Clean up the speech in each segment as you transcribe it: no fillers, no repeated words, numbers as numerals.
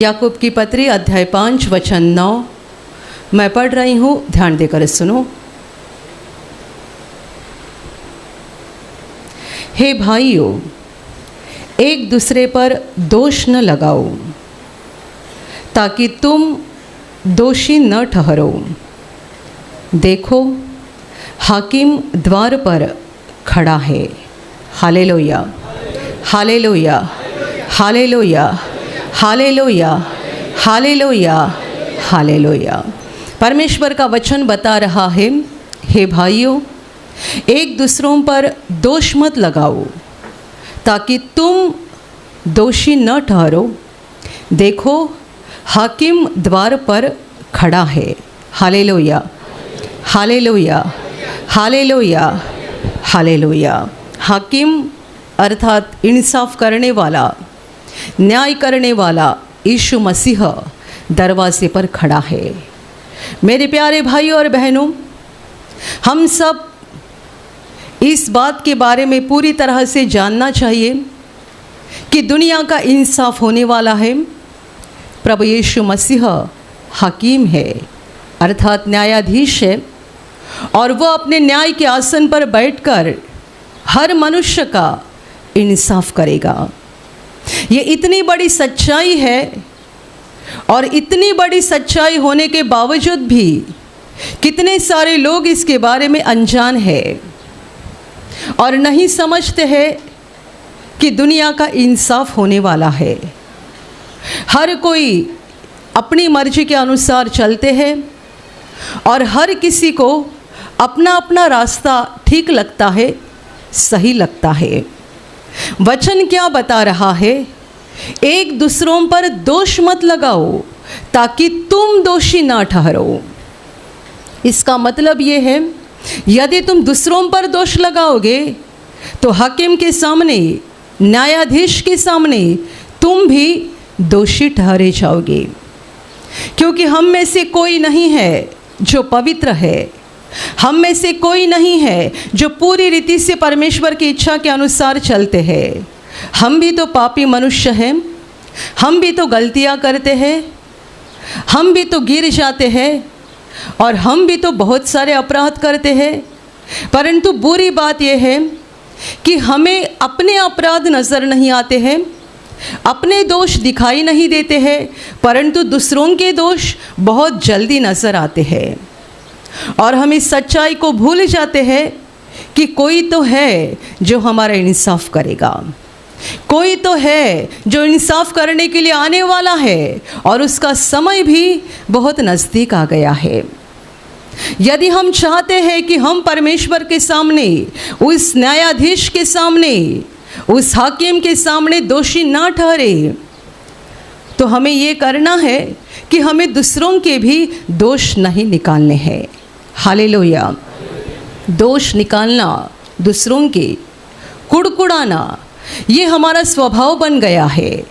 याकूब की पत्री अध्याय 5 वचन 9 मैं पढ़ रही हूँ, ध्यान देकर सुनो। हे भाइयों, एक दूसरे पर दोष न लगाओ ताकि तुम दोषी न ठहरो। देखो, हाकिम द्वार पर खड़ा है। Hallelujah, hallelujah, hallelujah, hallelujah, hallelujah, hallelujah. परमेश्वर का वचन बता रहा है, हे भाइयों, एक दूसरों पर दोष मत लगाओ ताकि तुम दोषी न ठहरो। देखो, हाकिम द्वार पर खड़ा है। Hallelujah, hallelujah, hallelujah, hallelujah. हाकिम अर्थात इंसाफ करने वाला, न्याय करने वाला यीशु मसीह दरवाजे पर खड़ा है। मेरे प्यारे भाइयों और बहनों, हम सब इस बात के बारे में पूरी तरह से जानना चाहिए कि दुनिया का इंसाफ होने वाला है। प्रभु यीशु मसीह हकीम है, अर्थात न्यायाधीश है, और वह अपने न्याय के आसन पर बैठकर हर मनुष्य का इंसाफ करेगा। ये इतनी बड़ी सच्चाई है, और इतनी बड़ी सच्चाई होने के बावजूद भी कितने सारे लोग इसके बारे में अनजान हैं और नहीं समझते हैं कि दुनिया का इंसाफ होने वाला है। हर कोई अपनी मर्जी के अनुसार चलते हैं और हर किसी को अपना अपना रास्ता ठीक लगता है, सही लगता है। वचन क्या बता रहा है? एक दूसरों पर दोष मत लगाओ ताकि तुम दोषी ना ठहरो। इसका मतलब ये है, यदि तुम दूसरों पर दोष लगाओगे तो हाकिम के सामने, न्यायाधीश के सामने तुम भी दोषी ठहरे जाओगे, क्योंकि हम में से कोई नहीं है जो पवित्र है। हम में से कोई नहीं है जो पूरी रीति से परमेश्वर की इच्छा के अनुसार चलते हैं। हम भी तो पापी मनुष्य हैं, हम भी तो गलतियां करते हैं, हम भी तो गिर जाते हैं, और हम भी तो बहुत सारे अपराध करते हैं। परंतु बुरी बात यह है कि हमें अपने अपराध नज़र नहीं आते हैं, अपने दोष दिखाई नहीं देते हैं, परंतु दूसरों के दोष बहुत जल्दी नज़र आते हैं। और हम इस सच्चाई को भूल जाते हैं कि कोई तो है जो हमारा इंसाफ करेगा, कोई तो है जो इंसाफ करने के लिए आने वाला है, और उसका समय भी बहुत नज़दीक आ गया है। यदि हम चाहते हैं कि हम परमेश्वर के सामने, उस न्यायाधीश के सामने, उस हाकिम के सामने दोषी ना ठहरे, तो हमें ये करना है कि हमें दूसरों के भी दोष नहीं निकालने हैं। हालेलुया। दोष निकालना, दूसरों के कुड़कुड़ाना, ये हमारा स्वभाव बन गया है,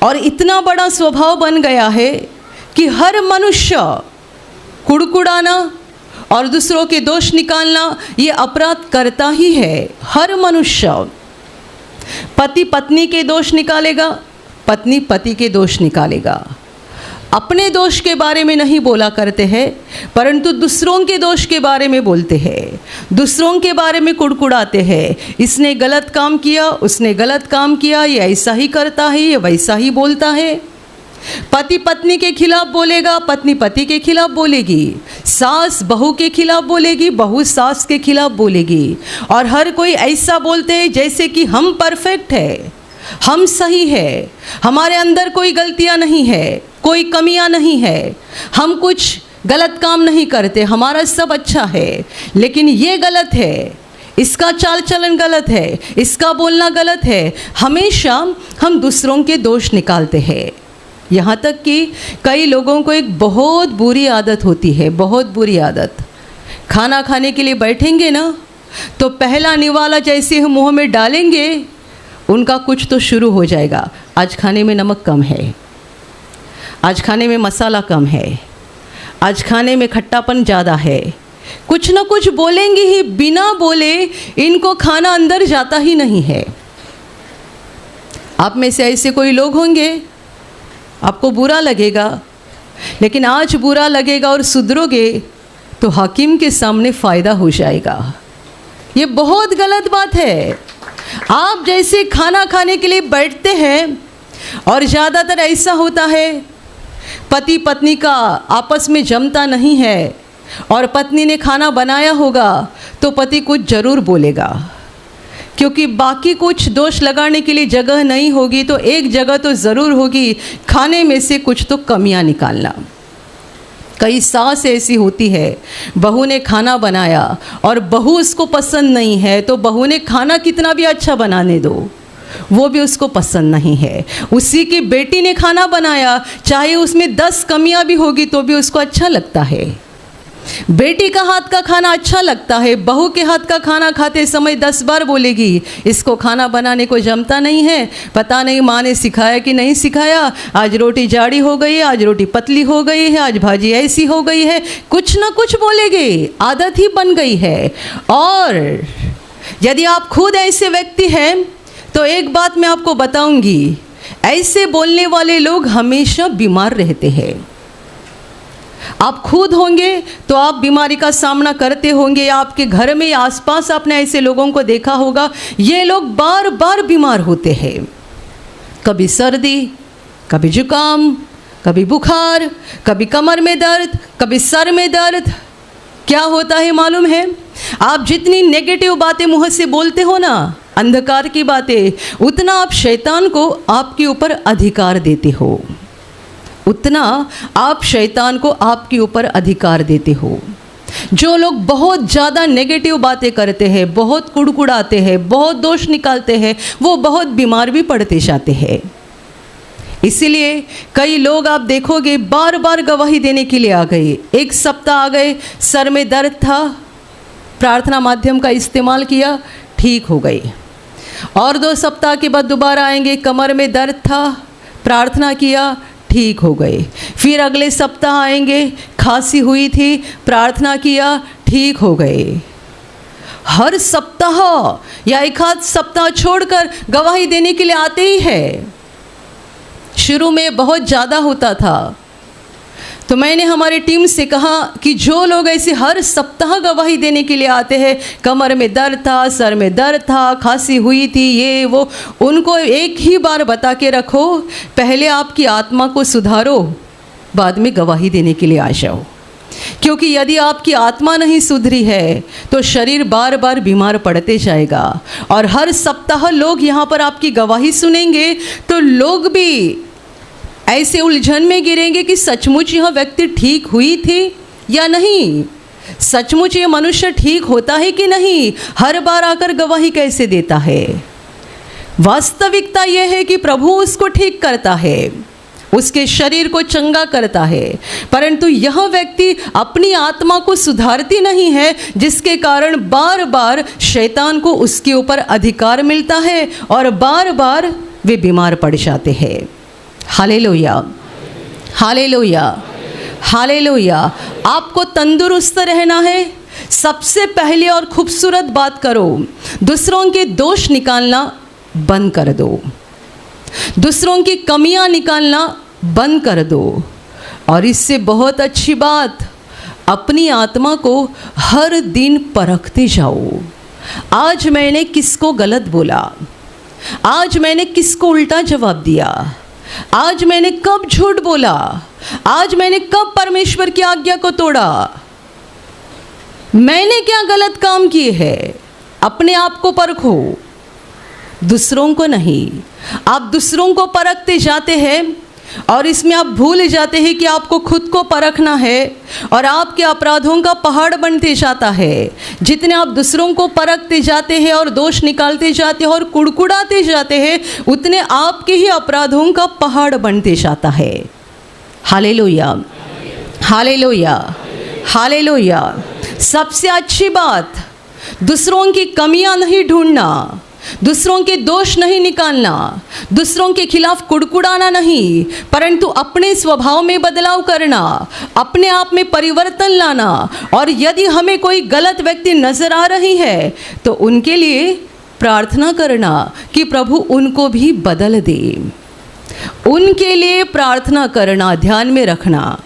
और इतना बड़ा स्वभाव बन गया है कि हर मनुष्य कुड़कुड़ाना और दूसरों के दोष निकालना ये अपराध करता ही है। हर मनुष्य पति पत्नी के दोष निकालेगा, पत्नी पति के दोष निकालेगा। अपने दोष के बारे में नहीं बोला करते हैं, परंतु दूसरों के दोष के बारे में बोलते हैं, दूसरों के बारे में कुड़कुड़ाते हैं। इसने गलत काम किया, उसने गलत काम किया, ये ऐसा ही करता है, ये वैसा ही बोलता है। पति पत्नी के खिलाफ बोलेगा, पत्नी पति के खिलाफ बोलेगी, सास बहू के खिलाफ बोलेगी, बहू सास के खिलाफ बोलेगी, और हर कोई ऐसा बोलते हैं जैसे कि हम परफेक्ट है, हम सही है, हमारे अंदर कोई गलतियां नहीं है, कोई कमियां नहीं है, हम कुछ गलत काम नहीं करते, हमारा सब अच्छा है। लेकिन ये गलत है, इसका चाल चलन गलत है, इसका बोलना गलत है। हमेशा हम दूसरों के दोष निकालते हैं। यहाँ तक कि कई लोगों को एक बहुत बुरी आदत होती है, बहुत बुरी आदत। खाना खाने के लिए बैठेंगे ना, तो पहला निवाला जैसे हम मुँह में डालेंगे, उनका कुछ तो शुरू हो जाएगा। आज खाने में नमक कम है, आज खाने में मसाला कम है, आज खाने में खट्टापन ज़्यादा है। कुछ ना कुछ बोलेंगे ही, बिना बोले इनको खाना अंदर जाता ही नहीं है। आप में से ऐसे कोई लोग होंगे आपको बुरा लगेगा, लेकिन आज बुरा लगेगा और सुधरोगे तो हाकिम के सामने फ़ायदा हो जाएगा। ये बहुत गलत बात है। आप जैसे खाना खाने के लिए बैठते हैं और ज़्यादातर ऐसा होता है पति पत्नी का आपस में जमता नहीं है और पत्नी ने खाना बनाया होगा तो पति कुछ ज़रूर बोलेगा, क्योंकि बाकी कुछ दोष लगाने के लिए जगह नहीं होगी तो एक जगह तो ज़रूर होगी, खाने में से कुछ तो कमियां निकालना। कई सास ऐसी होती है, बहू ने खाना बनाया और बहू उसको पसंद नहीं है तो बहू ने खाना कितना भी अच्छा बनाने दो, वो भी उसको पसंद नहीं है। उसी की बेटी ने खाना बनाया, चाहे उसमें 10 कमियां भी होगी तो भी उसको अच्छा लगता है। बेटी का हाथ का खाना अच्छा लगता है, बहू के हाथ का खाना खाते समय 10 बार बोलेगी इसको खाना बनाने को जमता नहीं है, पता नहीं माँ ने सिखाया कि नहीं सिखाया, आज रोटी जाड़ी हो गई है, आज रोटी पतली हो गई है, आज भाजी ऐसी हो गई है, कुछ ना कुछ बोलेगी, आदत ही बन गई है। और यदि आप खुद ऐसे व्यक्ति हैं तो एक बात मैं आपको बताऊंगी, ऐसे बोलने वाले लोग हमेशा बीमार रहते हैं। आप खुद होंगे तो आप बीमारी का सामना करते होंगे, या आपके घर में या आसपास आपने ऐसे लोगों को देखा होगा, ये लोग बार बार बीमार होते हैं। कभी सर्दी, कभी जुकाम, कभी बुखार, कभी कमर में दर्द, कभी सर में दर्द। क्या होता है मालूम है? आप जितनी नेगेटिव बातें मुंह से बोलते हो ना, अंधकार की बातें, उतना आप शैतान को आपके ऊपर अधिकार देते हो, उतना आप शैतान को आपके ऊपर अधिकार देते हो। जो लोग बहुत ज़्यादा नेगेटिव बातें करते हैं, बहुत कुड़कुड़ाते हैं, बहुत दोष निकालते हैं, वो बहुत बीमार भी पड़ते जाते हैं। इसीलिए कई लोग आप देखोगे बार बार गवाही देने के लिए आ गए। एक सप्ताह आ गए, सर में दर्द था, प्रार्थना माध्यम का इस्तेमाल किया, ठीक हो गई। और 2 सप्ताह के बाद दोबारा आएंगे, कमर में दर्द था, प्रार्थना किया, ठीक हो गए। फिर अगले सप्ताह आएंगे, खांसी हुई थी, प्रार्थना किया, ठीक हो गए। हर सप्ताह या एक आध सप्ताह छोड़कर गवाही देने के लिए आते ही है। शुरू में बहुत ज़्यादा होता था, तो मैंने हमारी टीम से कहा कि जो लोग ऐसे हर सप्ताह गवाही देने के लिए आते हैं, कमर में दर्द था, सर में दर्द था, खांसी हुई थी, ये वो, उनको एक ही बार बता के रखो, पहले आपकी आत्मा को सुधारो, बाद में गवाही देने के लिए आ जाओ। क्योंकि यदि आपकी आत्मा नहीं सुधरी है तो शरीर बार बार बीमार पड़ते जाएगा। और हर सप्ताह लोग यहाँ पर आपकी गवाही सुनेंगे तो लोग भी ऐसे उलझन में गिरेंगे कि सचमुच यह व्यक्ति ठीक हुई थी या नहीं, सचमुच ये मनुष्य ठीक होता है कि नहीं, हर बार आकर गवाही कैसे देता है। वास्तविकता यह है कि प्रभु उसको ठीक करता है, उसके शरीर को चंगा करता है, परंतु यह व्यक्ति अपनी आत्मा को सुधारती नहीं है, जिसके कारण बार बार शैतान को उसके ऊपर अधिकार मिलता है और बार बार वे बीमार पड़ जाते हैं। Hallelujah, hallelujah, hallelujah. आपको तंदुरुस्त रहना है, सबसे पहले और खूबसूरत बात करो, दूसरों के दोष निकालना बंद कर दो, दूसरों की कमियां निकालना बंद कर दो। और इससे बहुत अच्छी बात, अपनी आत्मा को हर दिन परखते जाओ। आज मैंने किसको गलत बोला, आज मैंने किसको उल्टा जवाब दिया, आज मैंने कब झूठ बोला, आज मैंने कब परमेश्वर की आज्ञा को तोड़ा, मैंने क्या गलत काम किए हैं। अपने आप को परखो, दूसरों को नहीं। आप दूसरों को परखते जाते हैं और इसमें आप भूल जाते हैं कि आपको खुद को परखना है, और आपके अपराधों का पहाड़ बनते जाता है। जितने आप दूसरों को परखते जाते हैं और दोष निकालते जाते हैं और कुड़कुड़ाते जाते हैं, उतने आपके ही अपराधों का पहाड़ बनते जाता है। Hallelujah, hallelujah, hallelujah. सबसे अच्छी बात, दूसरों की कमियां नहीं ढूंढना, दूसरों के दोष नहीं निकालना, दूसरों के खिलाफ कुड़कुड़ाना नहीं, परंतु अपने स्वभाव में बदलाव करना, अपने आप में परिवर्तन लाना। और यदि हमें कोई गलत व्यक्ति नजर आ रही है तो उनके लिए प्रार्थना करना कि प्रभु उनको भी बदल दे। उनके लिए प्रार्थना करना, ध्यान में रखना।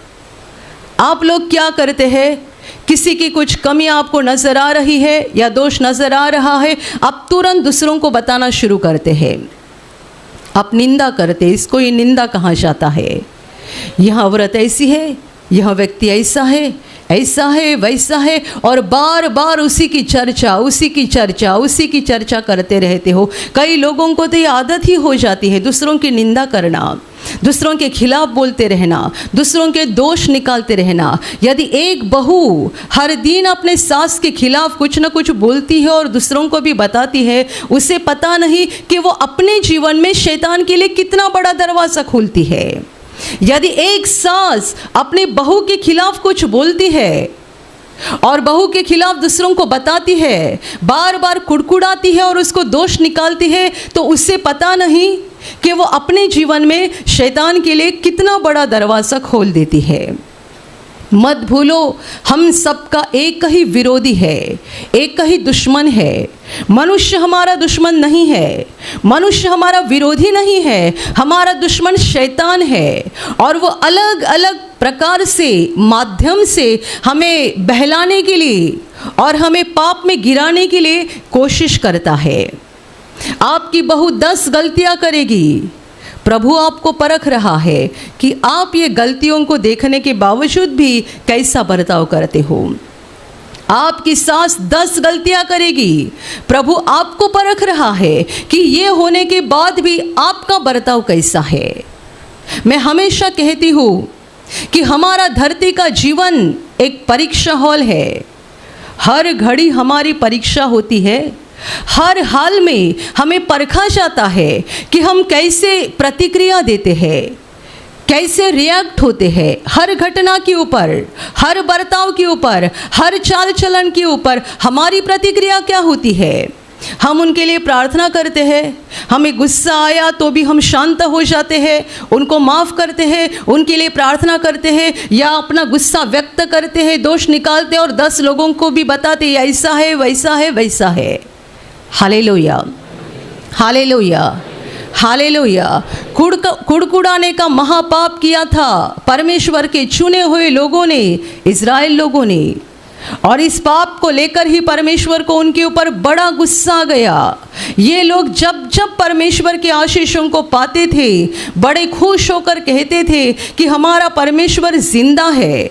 आप लोग क्या करते हैं? किसी की कुछ कमी आपको नज़र आ रही है या दोष नज़र आ रहा है, आप तुरंत दूसरों को बताना शुरू करते हैं। आप निंदा करते, इसको ये निंदा कहा जाता है। यह औरत ऐसी है, यह व्यक्ति ऐसा है, ऐसा है, वैसा है, और बार बार उसी की चर्चा, उसी की चर्चा, उसी की चर्चा करते रहते हो। कई लोगों को तो ये आदत ही हो जाती है दूसरों की निंदा करना, दूसरों के खिलाफ बोलते रहना, दूसरों के दोष निकालते रहना। यदि एक बहू हर दिन अपने सास के खिलाफ कुछ न कुछ बोलती है और दूसरों को भी बताती है, उसे पता नहीं कि वो अपने जीवन में शैतान के लिए कितना बड़ा दरवाज़ा खोलती है। यदि एक सास अपने बहू के खिलाफ कुछ बोलती है और बहू के खिलाफ दूसरों को बताती है, बार बार कुड़कुड़ाती है और उसको दोष निकालती है, तो उससे पता नहीं कि वो अपने जीवन में शैतान के लिए कितना बड़ा दरवाज़ा खोल देती है। मत भूलो, हम सबका एक ही विरोधी है, एक ही दुश्मन है। मनुष्य हमारा दुश्मन नहीं है, मनुष्य हमारा विरोधी नहीं है, हमारा दुश्मन शैतान है। और वो अलग अलग प्रकार से, माध्यम से हमें बहलाने के लिए और हमें पाप में गिराने के लिए कोशिश करता है। आपकी बहू 10 गलतियां करेगी, प्रभु आपको परख रहा है कि आप ये गलतियों को देखने के बावजूद भी कैसा बर्ताव करते हो। आपकी सास 10 गलतियां करेगी, प्रभु आपको परख रहा है कि ये होने के बाद भी आपका बर्ताव कैसा है। मैं हमेशा कहती हूँ कि हमारा धरती का जीवन एक परीक्षा हॉल है। हर घड़ी हमारी परीक्षा होती है, हर हाल में हमें परखा जाता है कि हम कैसे प्रतिक्रिया देते हैं, कैसे रिएक्ट होते हैं। हर घटना के ऊपर, हर बर्ताव के ऊपर, हर चाल चलन के ऊपर हमारी प्रतिक्रिया क्या होती है। हम उनके लिए प्रार्थना करते हैं, हमें गुस्सा आया तो भी हम शांत हो जाते हैं, उनको माफ़ करते हैं, उनके लिए प्रार्थना करते हैं, या अपना गुस्सा व्यक्त करते हैं, दोष निकालते हैं और 10 लोगों को भी बताते हैं ऐसा है, वैसा है, वैसा है। Hallelujah, hallelujah, hallelujah. कुड़कुड़ाने का महापाप किया था परमेश्वर के चुने हुए लोगों ने, इज़राइल लोगों ने, और इस पाप को लेकर ही परमेश्वर को उनके ऊपर बड़ा गुस्सा आ गया। ये लोग जब जब परमेश्वर के आशीषों को पाते थे, बड़े खुश होकर कहते थे कि हमारा परमेश्वर जिंदा है।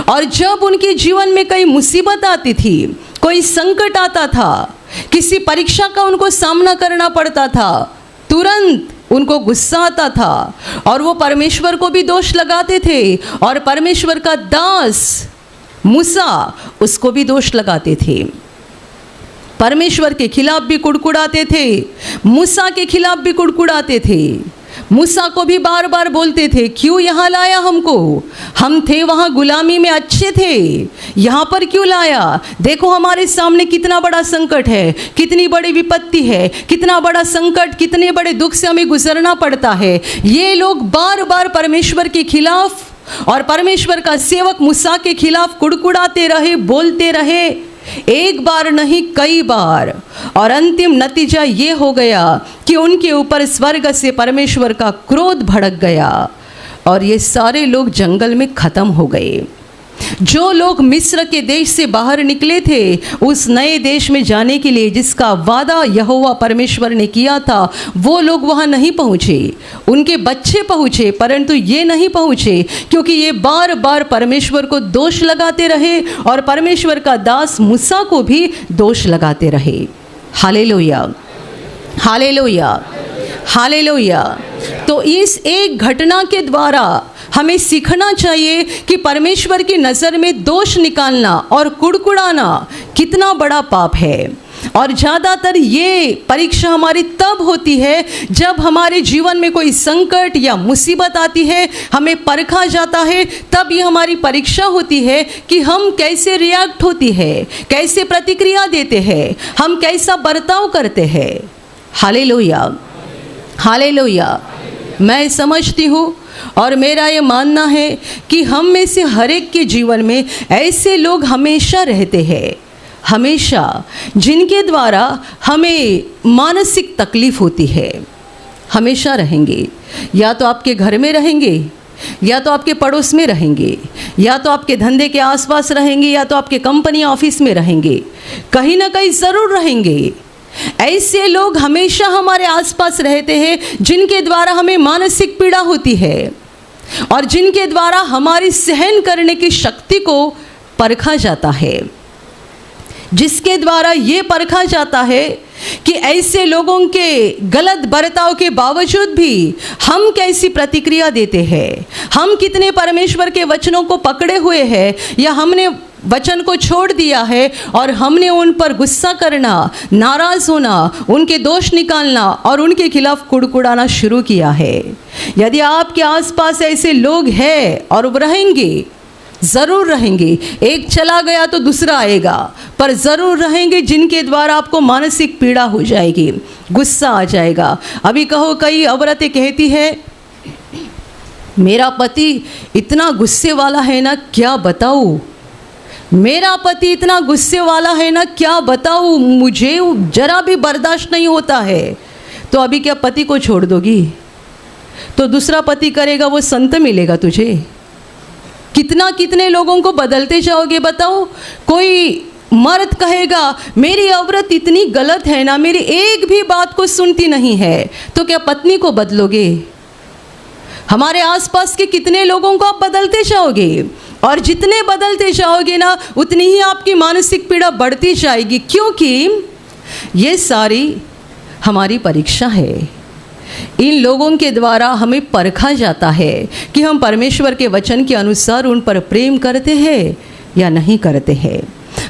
और जब उनके जीवन में कई मुसीबत आती थी, कोई संकट आता था, किसी परीक्षा का उनको सामना करना पड़ता था, तुरंत उनको गुस्सा आता था और वो परमेश्वर को भी दोष लगाते थे, और परमेश्वर का दास मूसा उसको भी दोष लगाते थे। परमेश्वर के खिलाफ भी कुड़कुड़ाते थे, मूसा के खिलाफ भी कुड़कुड़ाते थे। मूसा को भी बार बार बोलते थे, क्यों यहाँ लाया हमको, हम थे वहाँ गुलामी में अच्छे थे, यहाँ पर क्यों लाया। देखो हमारे सामने कितना बड़ा संकट है, कितनी बड़ी विपत्ति है, कितना बड़ा संकट, कितने बड़े दुख से हमें गुजरना पड़ता है। ये लोग बार बार परमेश्वर के खिलाफ और परमेश्वर का सेवक मूसा के खिलाफ कुड़कुड़ाते रहे, बोलते रहे, एक बार नहीं कई बार। और अंतिम नतीजा ये हो गया कि उनके ऊपर स्वर्ग से परमेश्वर का क्रोध भड़क गया और ये सारे लोग जंगल में खत्म हो गए। जो लोग मिस्र के देश से बाहर निकले थे उस नए देश में जाने के लिए, जिसका वादा यहोवा परमेश्वर ने किया था, वो लोग वहाँ नहीं पहुँचे। उनके बच्चे पहुँचे परंतु ये नहीं पहुँचे, क्योंकि ये बार बार परमेश्वर को दोष लगाते रहे और परमेश्वर का दास मूसा को भी दोष लगाते रहे। Hallelujah, hallelujah, hallelujah. तो इस एक घटना के द्वारा हमें सीखना चाहिए कि परमेश्वर की नज़र में दोष निकालना और कुड़कुड़ाना कितना बड़ा पाप है। और ज़्यादातर ये परीक्षा हमारी तब होती है जब हमारे जीवन में कोई संकट या मुसीबत आती है, हमें परखा जाता है, तब ये हमारी परीक्षा होती है कि हम कैसे रिएक्ट होती है, कैसे प्रतिक्रिया देते हैं, हम कैसा बर्ताव करते हैं। Hallelujah, hallelujah. मैं समझती हूँ और मेरा ये मानना है कि हम में से हर एक के जीवन में ऐसे लोग हमेशा रहते हैं, हमेशा, जिनके द्वारा हमें मानसिक तकलीफ होती है, हमेशा रहेंगे। या तो आपके घर में रहेंगे, या तो आपके पड़ोस में रहेंगे, या तो आपके धंधे के आसपास रहेंगे, या तो आपके कंपनी ऑफिस में रहेंगे, कहीं ना कहीं ज़रूर रहेंगे। ऐसे लोग हमेशा हमारे आसपास रहते हैं जिनके द्वारा हमें मानसिक पीड़ा होती है और जिनके द्वारा हमारी सहन करने की शक्ति को परखा जाता है, जिसके द्वारा ये परखा जाता है कि ऐसे लोगों के गलत बर्ताव के बावजूद भी हम कैसी प्रतिक्रिया देते हैं, हम कितने परमेश्वर के वचनों को पकड़े हुए हैं या हमने वचन को छोड़ दिया है और हमने उन पर गुस्सा करना, नाराज़ होना, उनके दोष निकालना और उनके खिलाफ कुड़कुड़ाना शुरू किया है। यदि आपके आसपास ऐसे लोग हैं और रहेंगे, ज़रूर रहेंगे, एक चला गया तो दूसरा आएगा, पर ज़रूर रहेंगे जिनके द्वारा आपको मानसिक पीड़ा हो जाएगी, गुस्सा आ जाएगा। अभी कहो, कई औरतें कहती है मेरा पति इतना गुस्से वाला है ना, क्या बताऊँ, मेरा पति इतना गुस्से वाला है ना, क्या बताऊँ, मुझे जरा भी बर्दाश्त नहीं होता है। तो अभी क्या पति को छोड़ दोगी? तो दूसरा पति करेगा, वो संत मिलेगा तुझे? कितने लोगों को बदलते जाओगे बताओ। कोई मर्द कहेगा मेरी औरत इतनी गलत है ना, मेरी एक भी बात को सुनती नहीं है, तो क्या पत्नी को बदलोगे? हमारे आसपास के कितने लोगों को आप बदलते जाओगे, और जितने बदलते जाओगे ना उतनी ही आपकी मानसिक पीड़ा बढ़ती जाएगी, क्योंकि ये सारी हमारी परीक्षा है। इन लोगों के द्वारा हमें परखा जाता है कि हम परमेश्वर के वचन के अनुसार उन पर प्रेम करते हैं या नहीं करते हैं।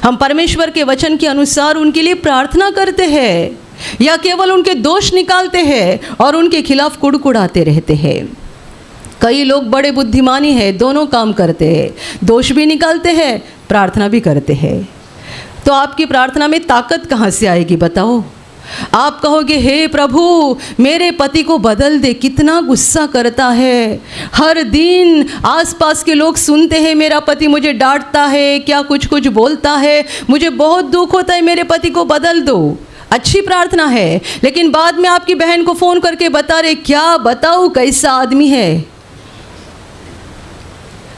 हम परमेश्वर के वचन के अनुसार उनके लिए प्रार्थना करते हैं या केवल उनके दोष निकालते हैं और उनके खिलाफ कुड़कुड़ाते रहते हैं। कई लोग बड़े बुद्धिमानी है, दोनों काम करते हैं, दोष भी निकालते हैं, प्रार्थना भी करते हैं। तो आपकी प्रार्थना में ताकत कहाँ से आएगी बताओ? आप कहोगे हे प्रभु मेरे पति को बदल दे, कितना गुस्सा करता है, हर दिन आसपास के लोग सुनते हैं मेरा पति मुझे डांटता है, क्या कुछ बोलता है, मुझे बहुत दुख होता है, मेरे पति को बदल दो। अच्छी प्रार्थना है, लेकिन बाद में आपकी बहन को फ़ोन करके बता रहे क्या बताऊँ कैसा आदमी है।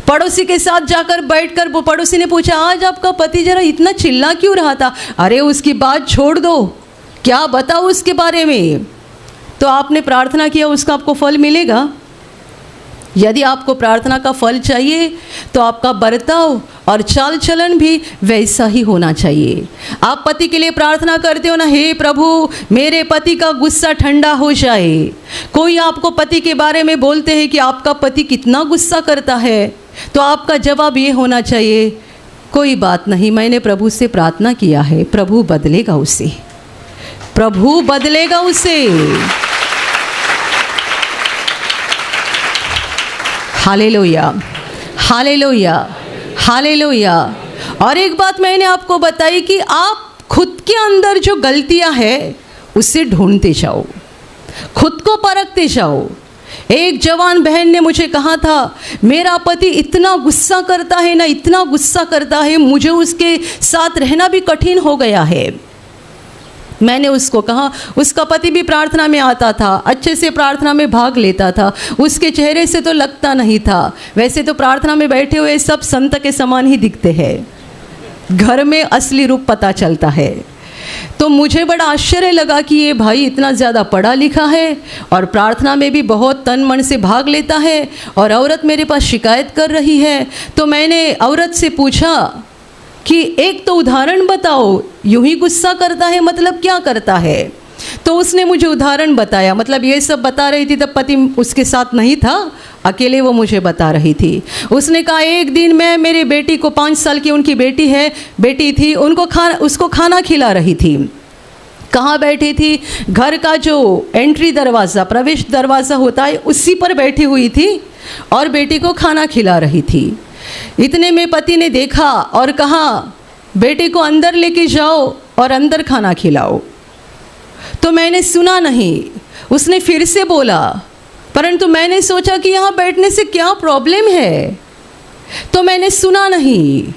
पड़ोसी के साथ जाकर बैठकर वो पड़ोसी ने पूछा आज आपका पति जरा इतना चिल्ला क्यों रहा था? अरे उसकी बात छोड़ दो, क्या बताओ उसके बारे में। तो आपने प्रार्थना किया, उसका आपको फल मिलेगा। यदि आपको प्रार्थना का फल चाहिए तो आपका बर्ताव और चाल चलन भी वैसा ही होना चाहिए। आप पति के लिए प्रार्थना करते हो ना, हे प्रभु मेरे पति का गुस्सा ठंडा हो जाए। कोई आपको पति के बारे में बोलते हैं कि आपका पति कितना गुस्सा करता है, तो आपका जवाब ये होना चाहिए कोई बात नहीं, मैंने प्रभु से प्रार्थना किया है, प्रभु बदलेगा उसे, प्रभु बदलेगा उसे। Hallelujah, hallelujah, hallelujah. और एक बात मैंने आपको बताई कि आप खुद के अंदर जो गलतियां हैं उसे ढूंढते जाओ, खुद को परखते जाओ। एक जवान बहन ने मुझे कहा था मेरा पति इतना गुस्सा करता है ना, इतना गुस्सा करता है, मुझे उसके साथ रहना भी कठिन हो गया है। मैंने उसको कहा, उसका पति भी प्रार्थना में आता था, अच्छे से प्रार्थना में भाग लेता था, उसके चेहरे से तो लगता नहीं था, वैसे तो प्रार्थना में बैठे हुए सब संत के समान ही दिखते हैं, घर में असली रूप पता चलता है। तो मुझे बड़ा आश्चर्य लगा कि ये भाई इतना ज़्यादा पढ़ा लिखा है और प्रार्थना में भी बहुत तन मन से भाग लेता है, और औरत मेरे पास शिकायत कर रही है। तो मैंने औरत से पूछा कि एक तो उदाहरण बताओ, यूं ही गुस्सा करता है मतलब क्या करता है? तो उसने मुझे उदाहरण बताया, मतलब ये सब बता रही थी, तब पति उसके साथ नहीं था, अकेले वो मुझे बता रही थी। उसने कहा एक दिन मैं मेरे बेटी को, 5 साल की उनकी बेटी थी, उसको खाना खिला रही थी। कहाँ बैठी थी? घर का जो एंट्री दरवाज़ा, प्रवेश दरवाज़ा होता है, उसी पर बैठी हुई थी और बेटी को खाना खिला रही थी। इतने में पति ने देखा और कहा बेटे को अंदर लेके जाओ और अंदर खाना खिलाओ। तो मैंने सुना नहीं, उसने फिर से बोला, परंतु मैंने सोचा कि यहाँ बैठने से क्या प्रॉब्लम है, तो मैंने सुना नहीं।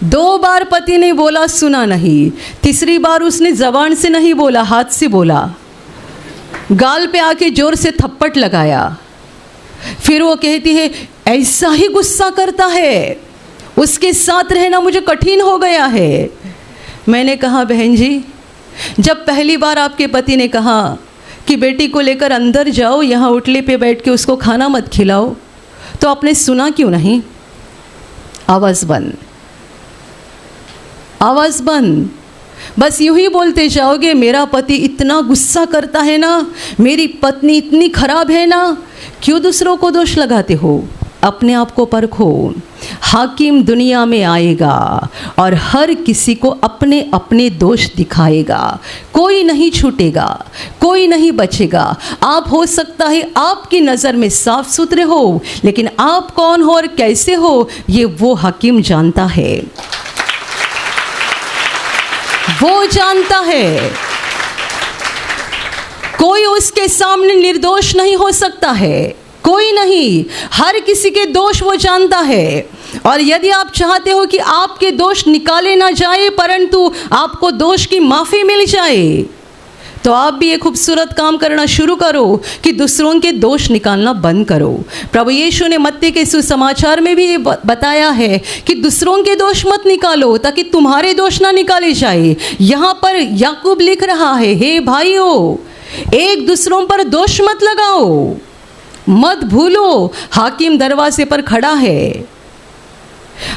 2 बार पति ने बोला, सुना नहीं। तीसरी बार उसने जबान से नहीं बोला, हाथ से बोला, गाल पे आके जोर से थप्पड़ लगाया। फिर वो कहती है ऐसा ही गुस्सा करता है, उसके साथ रहना मुझे कठिन हो गया है। मैंने कहा बहन जी, जब पहली बार आपके पति ने कहा कि बेटी को लेकर अंदर जाओ, यहाँ उठले पे बैठ के उसको खाना मत खिलाओ, तो आपने सुना क्यों नहीं? आवाज़ बंद, आवाज़ बंद। बस यूं ही बोलते जाओगे मेरा पति इतना गुस्सा करता है ना, मेरी पत्नी इतनी खराब है ना। क्यों दूसरों को दोष लगाते हो? अपने आप को परखो। हाकिम दुनिया में आएगा और हर किसी को अपने अपने दोष दिखाएगा, कोई नहीं छूटेगा, कोई नहीं बचेगा। आप हो सकता है आपकी नज़र में साफ सुथरे हो, लेकिन आप कौन हो और कैसे हो ये वो हाकिम जानता है, वो जानता है। कोई उसके सामने निर्दोष नहीं हो सकता है, कोई नहीं, हर किसी के दोष वो जानता है। और यदि आप चाहते हो कि आपके दोष निकाले ना जाए परंतु आपको दोष की माफ़ी मिल जाए, तो आप भी एक खूबसूरत काम करना शुरू करो कि दूसरों के दोष निकालना बंद करो। प्रभु यीशु ने मत्ती के सुसमाचार में भी ये बताया है कि दूसरों के दोष मत निकालो ताकि तुम्हारे दोष ना निकाले जाए। यहाँ पर याकूब लिख रहा है, हे भाइयों, एक दूसरों पर दोष मत लगाओ, मत भूलो हाकिम दरवाजे पर खड़ा है।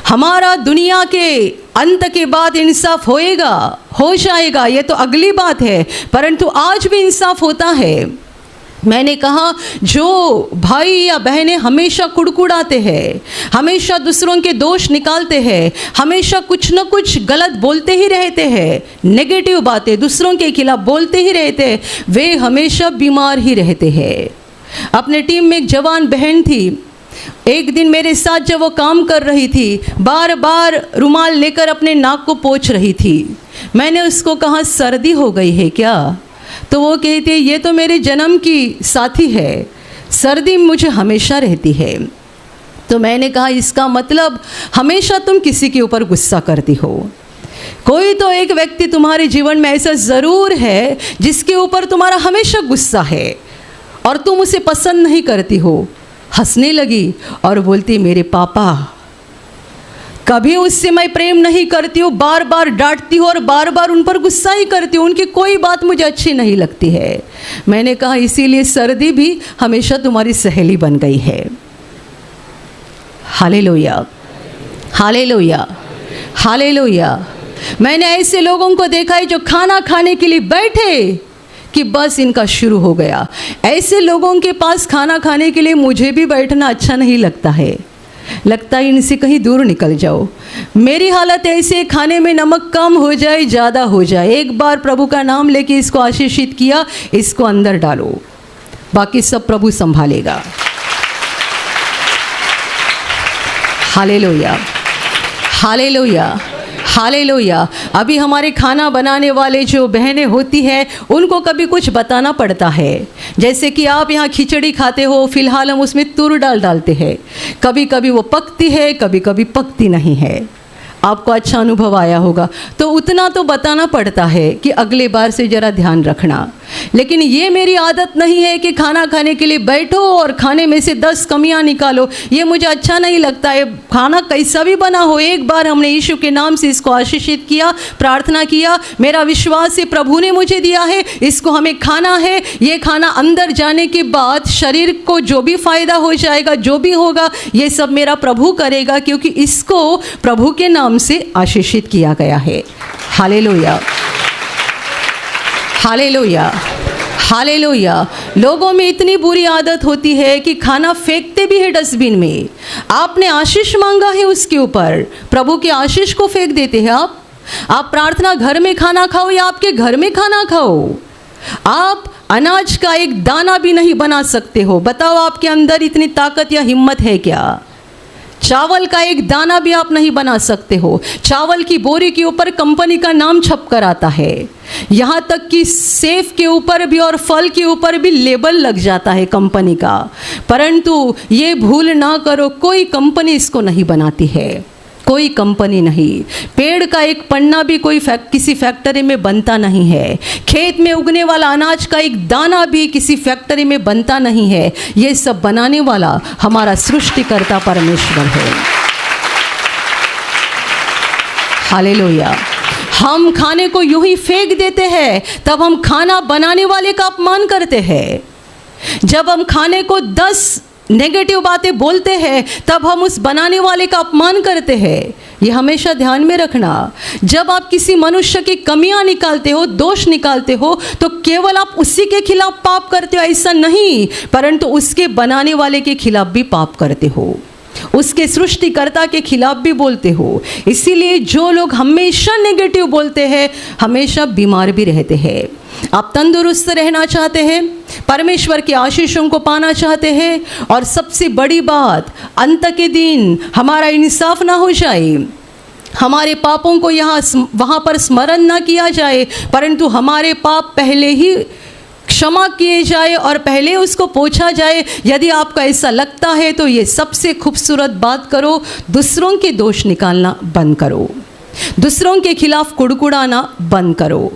हमारा दुनिया के अंत के बाद इंसाफ होएगा, हो जाएगा, ये तो अगली बात है, परंतु आज भी इंसाफ होता है। मैंने कहा जो भाई या बहनें हमेशा कुड़कुड़ाते हैं, हमेशा दूसरों के दोष निकालते हैं, हमेशा कुछ न कुछ गलत बोलते ही रहते हैं, नेगेटिव बातें दूसरों के खिलाफ बोलते ही रहते हैं, वे हमेशा बीमार ही रहते हैं। अपने टीम में एक जवान बहन थी, एक दिन मेरे साथ जब वो काम कर रही थी, बार बार रुमाल लेकर अपने नाक को पोंछ रही थी। मैंने उसको कहा सर्दी हो गई है क्या? तो वो कहती है ये तो मेरे जन्म की साथी है, सर्दी मुझे हमेशा रहती है। तो मैंने कहा इसका मतलब हमेशा तुम किसी के ऊपर गुस्सा करती हो। कोई तो एक व्यक्ति तुम्हारे जीवन में ऐसा ज़रूर है जिसके ऊपर तुम्हारा हमेशा गुस्सा है और तुम उसे पसंद नहीं करती हो। हंसने लगी और बोलती मेरे पापा, कभी उससे मैं प्रेम नहीं करती हूँ, बार बार डांटती हूँ और बार बार उन पर गुस्सा ही करती हूँ, उनकी कोई बात मुझे अच्छी नहीं लगती है। मैंने कहा इसीलिए सर्दी भी हमेशा तुम्हारी सहेली बन गई है। Hallelujah, hallelujah, hallelujah. मैंने ऐसे लोगों को देखा है जो खाना खाने के लिए बैठे कि बस इनका शुरू हो गया। ऐसे लोगों के पास खाना खाने के लिए मुझे भी बैठना अच्छा नहीं लगता है, लगता है इनसे कहीं दूर निकल जाओ। मेरी हालत ऐसे, खाने में नमक कम हो जाए ज़्यादा हो जाए, एक बार प्रभु का नाम लेके इसको आशीषित किया, इसको अंदर डालो, बाकी सब प्रभु संभालेगा। Hallelujah, hallelujah, hallelujah. अभी हमारे खाना बनाने वाले जो बहनें होती हैं उनको कभी कुछ बताना पड़ता है। जैसे कि आप यहाँ खिचड़ी खाते हो, फिलहाल हम उसमें तूर दाल डालते हैं, कभी कभी वो पकती है, कभी कभी पकती नहीं है। आपको अच्छा अनुभव आया होगा, तो उतना तो बताना पड़ता है कि अगले बार से ज़रा ध्यान रखना। लेकिन ये मेरी आदत नहीं है कि खाना खाने के लिए बैठो और खाने में से 10 कमियां निकालो, ये मुझे अच्छा नहीं लगता है। खाना कैसा भी बना हो, एक बार हमने यीशु के नाम से इसको आशीषित किया, प्रार्थना किया, मेरा विश्वास है प्रभु ने मुझे दिया है, इसको हमें खाना है। ये खाना अंदर जाने के बाद शरीर को जो भी फायदा हो जाएगा, जो भी होगा, ये सब मेरा प्रभु करेगा, क्योंकि इसको प्रभु के नाम से आशीषित किया गया है। Hallelujah, hallelujah, hallelujah. लोगों में इतनी बुरी आदत होती है कि खाना फेंकते भी है डस्टबिन में। आपने आशीष मांगा है उसके ऊपर, प्रभु के आशीष को फेंक देते हैं आप प्रार्थना घर में खाना खाओ या आपके घर में खाना खाओ, आप अनाज का एक दाना भी नहीं बना सकते हो। बताओ आपके अंदर इतनी ताकत या हिम्मत है क्या? चावल का एक दाना भी आप नहीं बना सकते हो। चावल की बोरी के ऊपर कंपनी का नाम छप कर आता है, यहाँ तक कि सेब के ऊपर भी और फल के ऊपर भी लेबल लग जाता है कंपनी का। परंतु ये भूल ना करो, कोई कंपनी इसको नहीं बनाती है। कोई कंपनी नहीं। पेड़ का एक पन्ना भी किसी फैक्ट्री में बनता नहीं है। खेत में उगने वाला अनाज का एक दाना भी किसी फैक्ट्री में बनता नहीं है। ये सब बनाने वाला हमारा सृष्टिकर्ता परमेश्वर है। हालेलुया। हम खाने को यूं ही फेंक देते हैं, तब हम खाना बनाने वाले का अपमान करते हैं। जब हम खाने को 10 नेगेटिव बातें बोलते हैं, तब हम उस बनाने वाले का अपमान करते हैं। ये हमेशा ध्यान में रखना। जब आप किसी मनुष्य की कमियां निकालते हो, दोष निकालते हो, तो केवल आप उसी के खिलाफ पाप करते हो ऐसा नहीं, परंतु उसके बनाने वाले के खिलाफ भी पाप करते हो, उसके सृष्टिकर्ता के खिलाफ भी बोलते हो। इसीलिए जो लोग हमेशा नेगेटिव बोलते हैं, हमेशा बीमार भी रहते हैं। आप तंदुरुस्त रहना चाहते हैं, परमेश्वर की आशीषों को पाना चाहते हैं, और सबसे बड़ी बात, अंत के दिन हमारा इंसाफ ना हो जाए, हमारे पापों को वहाँ पर स्मरण ना किया जाए, परंतु हमारे पाप पहले ही क्षमा किए जाए और पहले उसको पोंछा जाए। यदि आपको ऐसा लगता है तो ये सबसे खूबसूरत बात करो, दूसरों के दोष निकालना बंद करो, दूसरों के खिलाफ कुड़कुड़ाना बंद करो,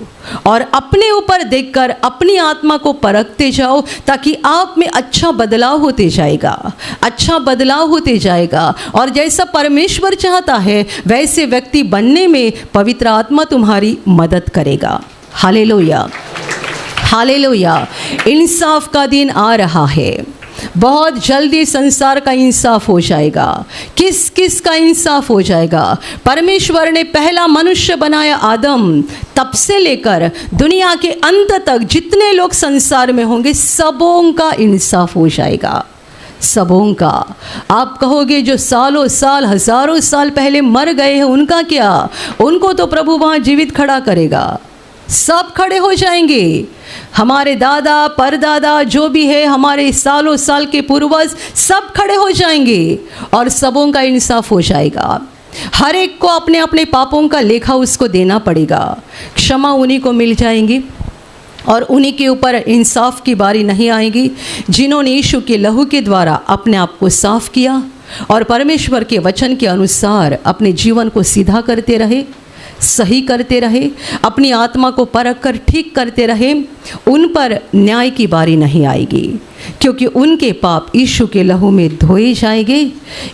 और अपने ऊपर देखकर अपनी आत्मा को परखते जाओ, ताकि आप में अच्छा बदलाव होते जाएगा, अच्छा बदलाव होते जाएगा। और जैसा परमेश्वर चाहता है वैसे व्यक्ति बनने में पवित्र आत्मा तुम्हारी मदद करेगा। Hallelujah, hallelujah. इंसाफ का दिन आ रहा है, बहुत जल्दी संसार का इंसाफ हो जाएगा। किस किस का इंसाफ हो जाएगा? परमेश्वर ने पहला मनुष्य बनाया आदम, तब से लेकर दुनिया के अंत तक जितने लोग संसार में होंगे, सबों का इंसाफ हो जाएगा, सबों का। आप कहोगे जो सालों साल हजारों साल पहले मर गए हैं उनका क्या? उनको तो प्रभु वहाँ जीवित खड़ा करेगा, सब खड़े हो जाएंगे। हमारे दादा परदादा जो भी है, हमारे सालों साल के पूर्वज, सब खड़े हो जाएंगे और सबों का इंसाफ हो जाएगा। हर एक को अपने अपने पापों का लेखा उसको देना पड़ेगा। क्षमा उन्हीं को मिल जाएंगी और उन्हीं के ऊपर इंसाफ की बारी नहीं आएगी जिन्होंने यीशु के लहू के द्वारा अपने आप को साफ किया और परमेश्वर के वचन के अनुसार अपने जीवन को सीधा करते रहे, सही करते रहे, अपनी आत्मा को परख कर ठीक करते रहे। उन पर न्याय की बारी नहीं आएगी, क्योंकि उनके पाप यीशु के लहू में धोए जाएंगे।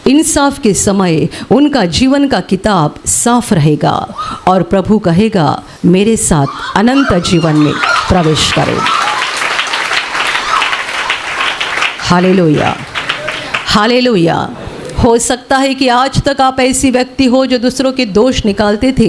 इंसाफ के समय उनका जीवन का किताब साफ रहेगा और प्रभु कहेगा, मेरे साथ अनंत जीवन में प्रवेश करो। Hallelujah, hallelujah. हो सकता है कि आज तक आप ऐसी व्यक्ति हो जो दूसरों के दोष निकालते थे,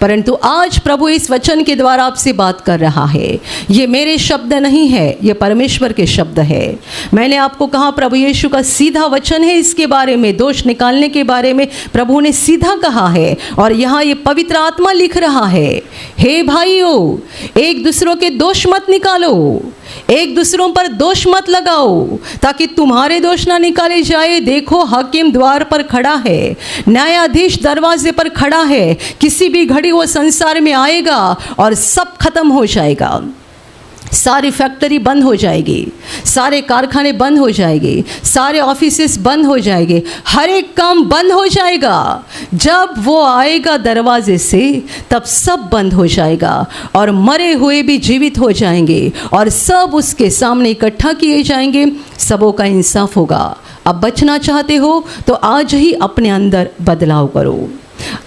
परंतु आज प्रभु इस वचन के द्वारा आपसे बात कर रहा है। ये मेरे शब्द नहीं है, ये परमेश्वर के शब्द है। मैंने आपको कहा प्रभु यीशु का सीधा वचन है इसके बारे में, दोष निकालने के बारे में प्रभु ने सीधा कहा है। और यहाँ ये पवित्र आत्मा लिख रहा है, हे भाइयों, एक दूसरों के दोष मत निकालो, एक दूसरों पर दोष मत लगाओ, ताकि तुम्हारे दोष ना निकाले जाए। देखो, हाकिम द्वार पर खड़ा है, न्यायाधीश दरवाजे पर खड़ा है। किसी भी घड़ी वो संसार में आएगा और सब खत्म हो जाएगा। सारी फैक्ट्री बंद हो जाएगी, सारे कारखाने बंद हो जाएंगे, सारे ऑफिसेस बंद हो जाएंगे, हर एक काम बंद हो जाएगा। जब वो आएगा दरवाजे से, तब सब बंद हो जाएगा और मरे हुए भी जीवित हो जाएंगे और सब उसके सामने इकट्ठा किए जाएंगे। सबों का इंसाफ होगा। अब बचना चाहते हो तो आज ही अपने अंदर बदलाव करो।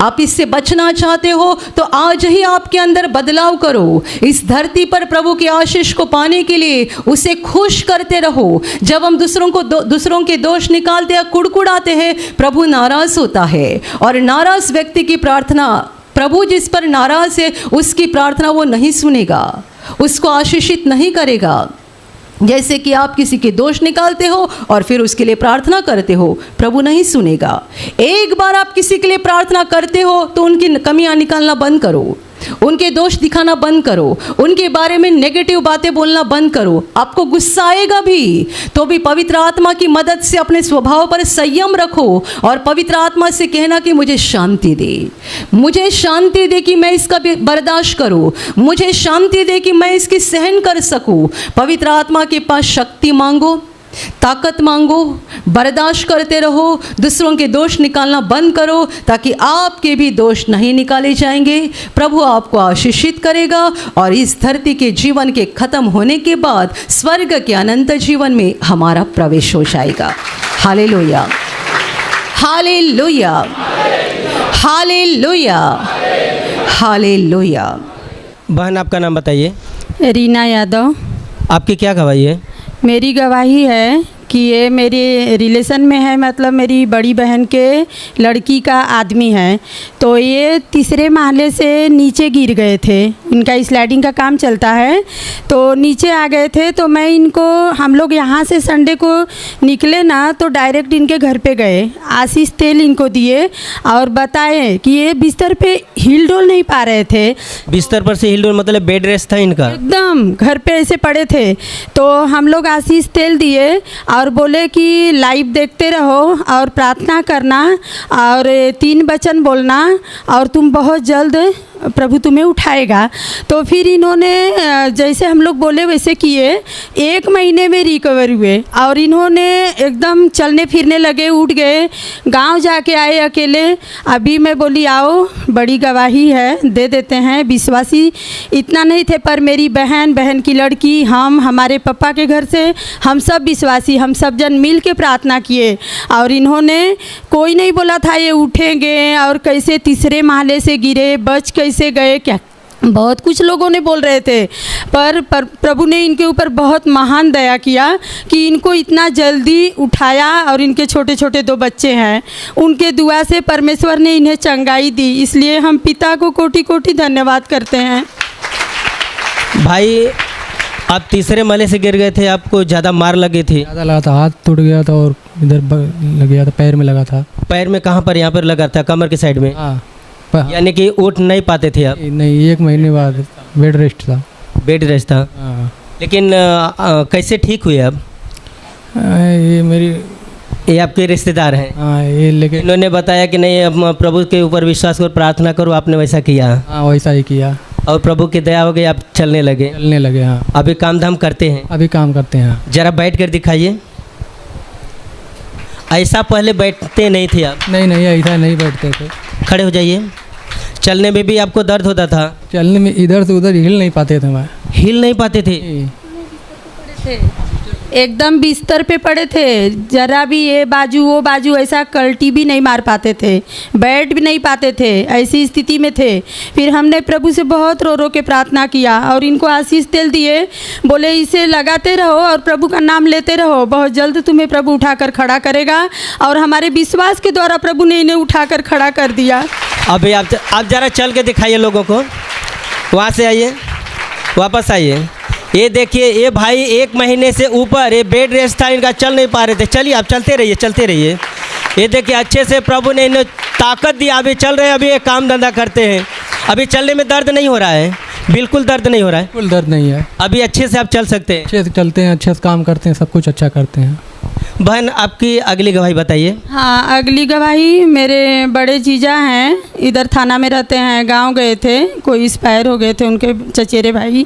आप इससे बचना चाहते हो तो आज ही आपके अंदर बदलाव करो। इस धरती पर प्रभु की आशीष को पाने के लिए उसे खुश करते रहो। जब हम दूसरों के दोष निकालते या कुड़कुड़ाते हैं, प्रभु नाराज होता है और नाराज व्यक्ति की प्रार्थना, प्रभु जिस पर नाराज है उसकी प्रार्थना वो नहीं सुनेगा, उसको आशीषित नहीं करेगा। जैसे कि आप किसी के दोष निकालते हो और फिर उसके लिए प्रार्थना करते हो, प्रभु नहीं सुनेगा। एक बार आप किसी के लिए प्रार्थना करते हो तो उनकी कमियां निकालना बंद करो, उनके दोष दिखाना बंद करो, उनके बारे में नेगेटिव बातें बोलना बंद करो। आपको गुस्सा आएगा भी तो भी पवित्र आत्मा की मदद से अपने स्वभाव पर संयम रखो और पवित्र आत्मा से कहना कि मुझे शांति दे, मुझे शांति दे कि मैं इसका बर्दाश्त करूं, मुझे शांति दे कि मैं इसकी सहन कर सकूं। पवित्र आत्मा के पास शक्ति मांगो, ताकत मांगो, बर्दाश्त करते रहो, दूसरों के दोष निकालना बंद करो ताकि आपके भी दोष नहीं निकाले जाएंगे। प्रभु आपको आशीषित करेगा और इस धरती के जीवन के खत्म होने के बाद स्वर्ग के अनंत जीवन में हमारा प्रवेश हो जाएगा। Hallelujah, hallelujah, hallelujah, hallelujah. बहन आपका नाम बताइए। रीना यादव। आपकी क्या गवाही है? मेरी गवाही है कि ये मेरे रिलेशन में है, मतलब मेरी बड़ी बहन के लड़की का आदमी है। तो ये तीसरे महले से नीचे गिर गए थे, इनका स्लाइडिंग का काम चलता है, तो नीचे आ गए थे। तो मैं इनको, हम लोग यहाँ से संडे को निकले ना तो डायरेक्ट इनके घर पे गए, आशीष तेल इनको दिए और बताए कि ये बिस्तर पे हिल डोल नहीं पा रहे थे। बिस्तर पर से हिल डोल मतलब बेड रेस्ट था इनका? एकदम घर पे ऐसे पड़े थे। तो हम लोग आशीष तेल दिए और बोले कि लाइव देखते रहो और प्रार्थना करना और 3 वचन बोलना और तुम बहुत जल्द प्रभु तुम्हें उठाएगा। तो फिर इन्होंने जैसे हम लोग बोले वैसे किए, 1 महीने में रिकवर हुए और इन्होंने एकदम चलने फिरने लगे, उठ गए, गांव जाके आए अकेले। अभी मैं बोली आओ, बड़ी गवाही है, दे देते हैं। विश्वासी इतना नहीं थे पर मेरी बहन की लड़की, हम, हमारे पापा के घर से हम सब विश्वासी, हम सब जन मिल के प्रार्थना किए और इन्होंने, कोई नहीं बोला था ये उठेंगे और कैसे तीसरे महले से गिरे, बच कैसे गए, क्या बहुत कुछ लोगों ने बोल रहे थे। पर प्रभु ने इनके ऊपर बहुत महान दया किया कि इनको इतना जल्दी उठाया और इनके छोटे छोटे 2 बच्चे हैं, उनके दुआ से परमेश्वर ने इन्हें चंगाई दी। इसलिए हम पिता को कोटि कोटि धन्यवाद करते हैं। भाई आप तीसरे महले से गिर गए थे, आपको ज़्यादा मार लगी थी? ज़्यादा लगा था, हाथ टूट गया था और इधर लग गया था, पैर में लगा था। पैर में कहाँ पर? यहाँ पर लगा था, कमर के साइड में? हाँ। यानी कि उठ नहीं पाते थे आप? नहीं, 1 महीने बाद बेड रेस्ट था। बेड रेस्ट था। हाँ। लेकिन कैसे ठीक हुए अब? ये आपके रिश्तेदार हैं? हाँ, ये लेके इन्होंने बताया कि नहीं अब प्रभु के ऊपर विश्वास करो, प्रार्थना करो, आपने वैसा किया? हाँ, वैसा ही किया और प्रभु की दया हो गई, आप चलने लगे? हाँ। अभी काम धाम करते हैं? अभी काम करते हैं। जरा बैठ कर दिखाइए। ऐसा पहले बैठते नहीं थे आप? नहीं, ऐसा नहीं बैठते थे। खड़े हो जाइए। चलने में भी आपको दर्द होता था? चलने में इधर से उधर हिल नहीं पाते थे। मैं हिल नहीं पाते थे? एकदम बिस्तर पे पड़े थे, जरा भी ये बाजू वो बाजू ऐसा कल्टी भी नहीं मार पाते थे, बैठ भी नहीं पाते थे, ऐसी स्थिति में थे। फिर हमने प्रभु से बहुत रो रो के प्रार्थना किया और इनको आशीष तेल दिए, बोले इसे लगाते रहो और प्रभु का नाम लेते रहो, बहुत जल्द तुम्हें प्रभु उठाकर खड़ा करेगा। और हमारे विश्वास के द्वारा प्रभु ने इन्हें उठाकर खड़ा कर दिया। अभी आप ज़रा चल के दिखाइए लोगों को। वहाँ से आइए, वापस आइए। ये देखिए, ये भाई 1 महीने से ऊपर ये बेड रेस्ट था इनका, चल नहीं पा रहे थे। चलिए आप चलते रहिए। ये देखिए अच्छे से प्रभु ने इन्हें ताकत दी, अभी चल रहे हैं, अभी ये काम धंधा करते हैं। अभी चलने में दर्द नहीं हो रहा है? बिल्कुल दर्द नहीं हो रहा है? बिल्कुल दर्द नहीं है। अभी अच्छे से आप चल सकते हैं? अच्छे से चलते हैं, अच्छे से काम करते हैं, सब कुछ अच्छा करते हैं। बहन आपकी अगली गवाही बताइए। हाँ, अगली गवाही, मेरे बड़े जीजा हैं, इधर थाना में रहते हैं, गांव गए थे, कोई एक्सपायर हो गए थे उनके चचेरे भाई,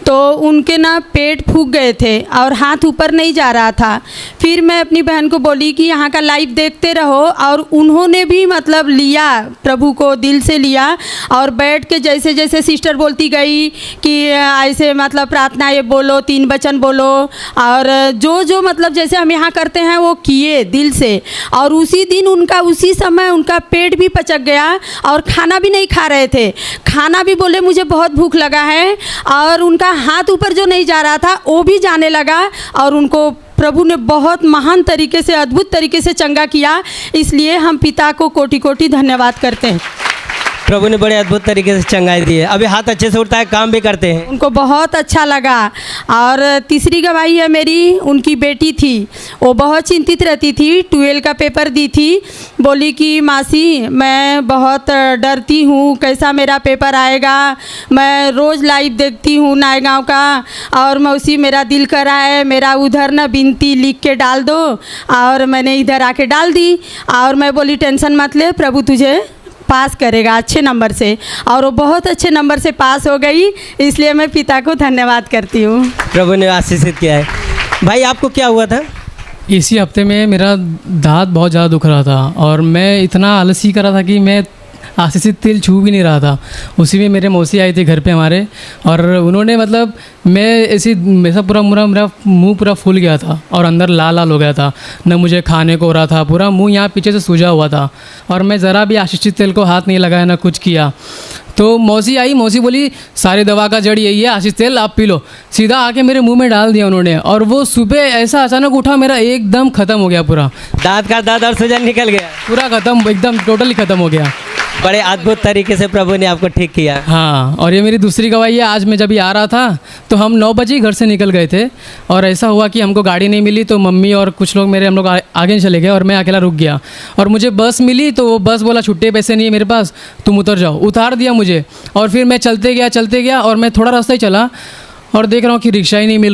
तो उनके ना पेट फूक गए थे और हाथ ऊपर नहीं जा रहा था। फिर मैं अपनी बहन को बोली कि यहाँ का लाइव देखते रहो और उन्होंने भी मतलब लिया, प्रभु को दिल से लिया और बैठ के जैसे जैसे सिस्टर बोलती गई कि ऐसे मतलब प्रार्थना ये बोलो, 3 वचन बोलो, और जो मतलब जैसे हम यहाँ करते हैं वो किए दिल से। और उसी दिन उसी समय उनका पेट भी पचक गया और खाना भी नहीं खा रहे थे, खाना भी बोले मुझे बहुत भूख लगा है, और उनका हाथ ऊपर जो नहीं जा रहा था वो भी जाने लगा और उनको प्रभु ने बहुत महान तरीके से, अद्भुत तरीके से चंगा किया। इसलिए हम पिता को कोटि कोटि धन्यवाद करते हैं। प्रभु ने बड़े अद्भुत तरीके से चंगाई दी है, अभी हाथ अच्छे से उठता है, काम भी करते हैं, उनको बहुत अच्छा लगा। और तीसरी गवाही है मेरी, उनकी बेटी थी, वो बहुत चिंतित रहती थी, 12 का पेपर दी थी, बोली कि मासी मैं बहुत डरती हूँ, कैसा मेरा पेपर आएगा, मैं रोज़ लाइव देखती हूँ नायगांव का, और मौसी मेरा दिल कर रहा है मेरा उधर ना बिनती लिख के डाल दो, और मैंने इधर आके डाल दी। और मैं बोली टेंशन मत ले, प्रभु तुझे पास करेगा अच्छे नंबर से, और वो बहुत अच्छे नंबर से पास हो गई। इसलिए मैं पिता को धन्यवाद करती हूँ। प्रभु ने आशीषित किया है। भाई आपको क्या हुआ था? इसी हफ्ते में मेरा दांत बहुत ज़्यादा दुख रहा था और मैं इतना आलसी कर रहा था कि मैं आशीष तेल छू भी नहीं रहा था। उसी में मेरे मौसी आई थी घर पे हमारे, और उन्होंने मतलब मैं ऐसी ऐसा पूरा मेरा मुंह पूरा फूल गया था और अंदर लाल लाल हो गया था, न मुझे खाने को हो रहा था, पूरा मुंह यहाँ पीछे से सूजा हुआ था और मैं ज़रा भी आशीष तेल को हाथ नहीं लगाया, ना कुछ किया। तो मौसी आई, मौसी बोली सारी दवा का जड़ यही है, आशीष तेल आप पी लो। सीधा आके मेरे मुंह में डाल दिया उन्होंने, और वो सुबह ऐसा अचानक उठा, मेरा एकदम ख़त्म हो गया पूरा दांत का दर्द और सूजन निकल गया, पूरा ख़त्म, एकदम टोटली ख़त्म हो गया। बड़े अद्भुत तरीके से प्रभु ने आपको ठीक किया। हाँ, और ये मेरी दूसरी गवाही है। आज मैं जब आ रहा था तो हम 9 बजे घर से निकल गए थे, और ऐसा हुआ कि हमको गाड़ी नहीं मिली, तो मम्मी और कुछ लोग हम लोग आगे चले गए और मैं अकेला रुक गया। और मुझे बस मिली तो वो बस बोला छुट्टे पैसे नहीं है मेरे पास, तुम उतर जाओ। उतार दिया मुझे, और फिर मैं चलते गया और मैं थोड़ा रास्ता ही चला और देख रहा हूँ कि रिक्शा ही नहीं मिल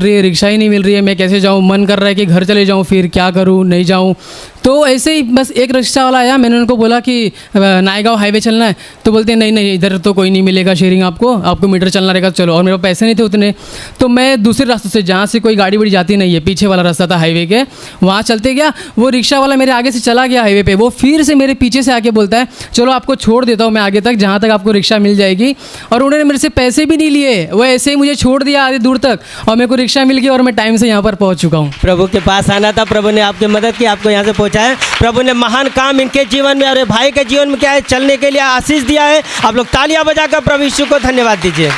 रही है, मैं कैसे जाऊँ। मन कर रहा है कि घर चले जाऊँ, फिर क्या करूँ, नहीं जाऊँ। तो ऐसे ही बस एक रिक्शा वाला आया, मैंने उनको बोला कि नायगांव हाईवे चलना है, तो बोलते हैं नहीं इधर तो कोई नहीं मिलेगा शेयरिंग, आपको मीटर चलना रहेगा, चलो। और मेरे पास पैसे नहीं थे उतने, तो मैं दूसरे रास्ते से, जहाँ से कोई गाड़ी बड़ी जाती नहीं है, पीछे वाला रास्ता था हाईवे के, वहाँ चलते गया। वो रिक्शा वाला मेरे आगे से चला गया हाईवे पे, वो फिर से मेरे पीछे से आके बोलता है चलो आपको छोड़ देता हूँ मैं आगे तक, जहाँ तक आपको रिक्शा मिल जाएगी। और उन्होंने मेरे से पैसे भी नहीं लिए, वो ऐसे ही मुझे छोड़ दिया आधे दूर तक, और मेरे को रिक्शा मिल गई और मैं टाइम से यहाँ पर पहुँच चुका हूँ। प्रभु के पास आना था, प्रभु ने आपकी मदद की, आपको यहाँ से पहुँचाया। प्रभु ने महान काम इनके जीवन में और भाई के जीवन में क्या है, चलने के लिए आशीष दिया है। आप लोग तालियां बजाकर प्रभु यीशु को धन्यवाद दीजिए।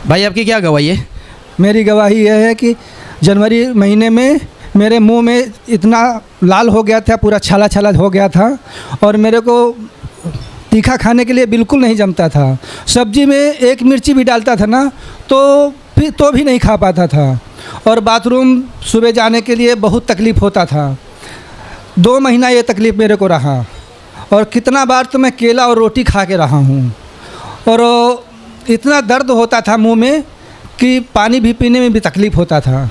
भाई आपकी क्या गवाही है? मेरी गवाही यह है कि जनवरी महीने में मेरे मुंह में इतना लाल हो गया था, पूरा छाला छाला हो गया था, और मेरे को तीखा खाने के लिए बिल्कुल नहीं जमता था। सब्जी में एक मिर्ची भी डालता था ना तो भी नहीं खा पाता था, और बाथरूम सुबह जाने के लिए बहुत तकलीफ़ होता था। 2 महीना ये तकलीफ़ मेरे को रहा, और कितना बार तो मैं केला और रोटी खा के रहा हूँ, और इतना दर्द होता था मुंह में कि पानी भी पीने में भी तकलीफ़ होता था।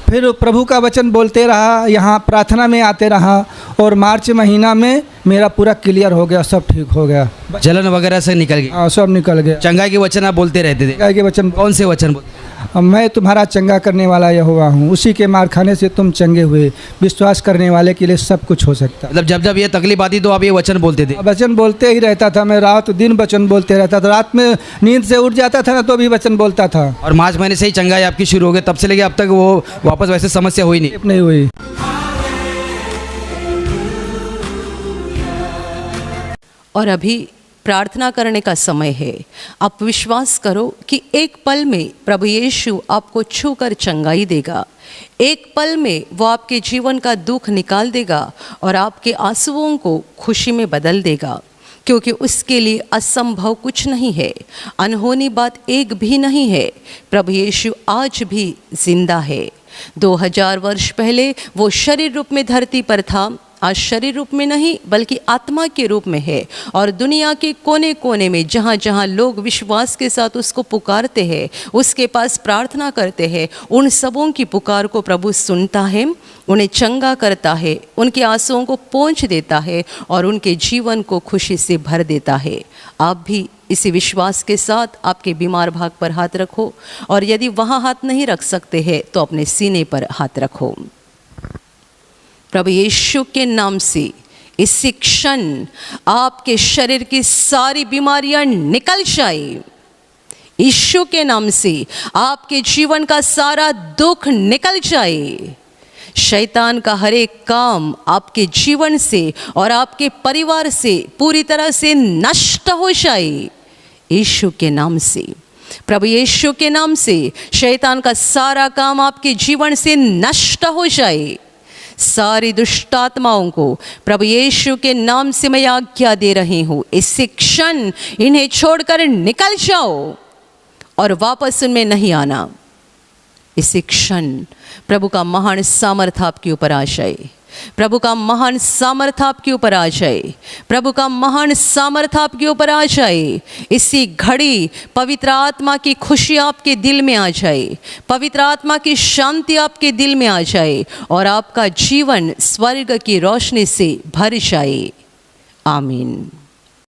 फिर प्रभु का वचन बोलते रहा, यहाँ प्रार्थना में आते रहा, और मार्च महीना में मेरा पूरा क्लियर हो गया, सब ठीक हो गया, जलन वगैरह से निकल गई। हाँ, सब निकल गया। चंगाई के वचन आप बोलते रहते थे? चंगाई के वचन। कौन से वचन बोलते? मैं तुम्हारा चंगा करने वाला यहोवा हूँ, उसी के मार खाने से तुम चंगे हुए, विश्वास करने वाले के लिए सब कुछ हो सकता है। मतलब जब ये तकलीफ आती तो आप ये वचन बोलते थे? वचन बोलते ही रहता था मैं, रात दिन वचन बोलते रहता था। रात में नींद से उठ जाता था ना तो भी वचन बोलता था। और मार्च महीने से ही चंगाई आपकी शुरू हो गई, तब से लेके अब तक वो वापस वैसे समस्या हुई नहीं हुई। और अभी प्रार्थना करने का समय है। आप विश्वास करो कि एक पल में प्रभु यीशु आपको छूकर चंगाई देगा। एक पल में वो आपके जीवन का दुख निकाल देगा और आपके आंसुओं को खुशी में बदल देगा, क्योंकि उसके लिए असंभव कुछ नहीं है, अनहोनी बात एक भी नहीं है। प्रभु यीशु आज भी जिंदा है। 2000 वर्ष पहले वो शरीर रूप में धरती पर था, आज शरीर रूप में नहीं बल्कि आत्मा के रूप में है, और दुनिया के कोने कोने में जहाँ जहाँ लोग विश्वास के साथ उसको पुकारते हैं, उसके पास प्रार्थना करते हैं, उन सबों की पुकार को प्रभु सुनता है, उन्हें चंगा करता है, उनके आंसुओं को पोंछ देता है और उनके जीवन को खुशी से भर देता है। आप भी इसी विश्वास के साथ आपके बीमार भाग पर हाथ रखो, और यदि वहाँ हाथ नहीं रख सकते हैं तो अपने सीने पर हाथ रखो। प्रभु यीशु के नाम से इसी क्षण आपके शरीर की सारी बीमारियां निकल जाए। यीशु के नाम से आपके जीवन का सारा दुख निकल जाए। शैतान का हर एक काम आपके जीवन से और आपके परिवार से पूरी तरह से नष्ट हो जाए। यीशु के नाम से, प्रभु यीशु के नाम से शैतान का सारा काम आपके जीवन से नष्ट हो जाए। सारी दुष्ट आत्माओं को प्रभु यीशु के नाम से मैं आज्ञा दे रही हूँ, इसी क्षण इन्हें छोड़कर निकल जाओ और वापस उनमें नहीं आना। इसी क्षण प्रभु का महान सामर्थ्य आपके ऊपर आ जाए। प्रभु का महान सामर्थ्य आपके ऊपर आ जाए। प्रभु का महान सामर्थ्य आपके ऊपर आ जाए। इसी घड़ी पवित्र आत्मा की खुशी आपके दिल में आ जाए, पवित्र आत्मा की शांति आपके दिल में आ जाए और आपका जीवन स्वर्ग की रोशनी से भर जाए। आमीन।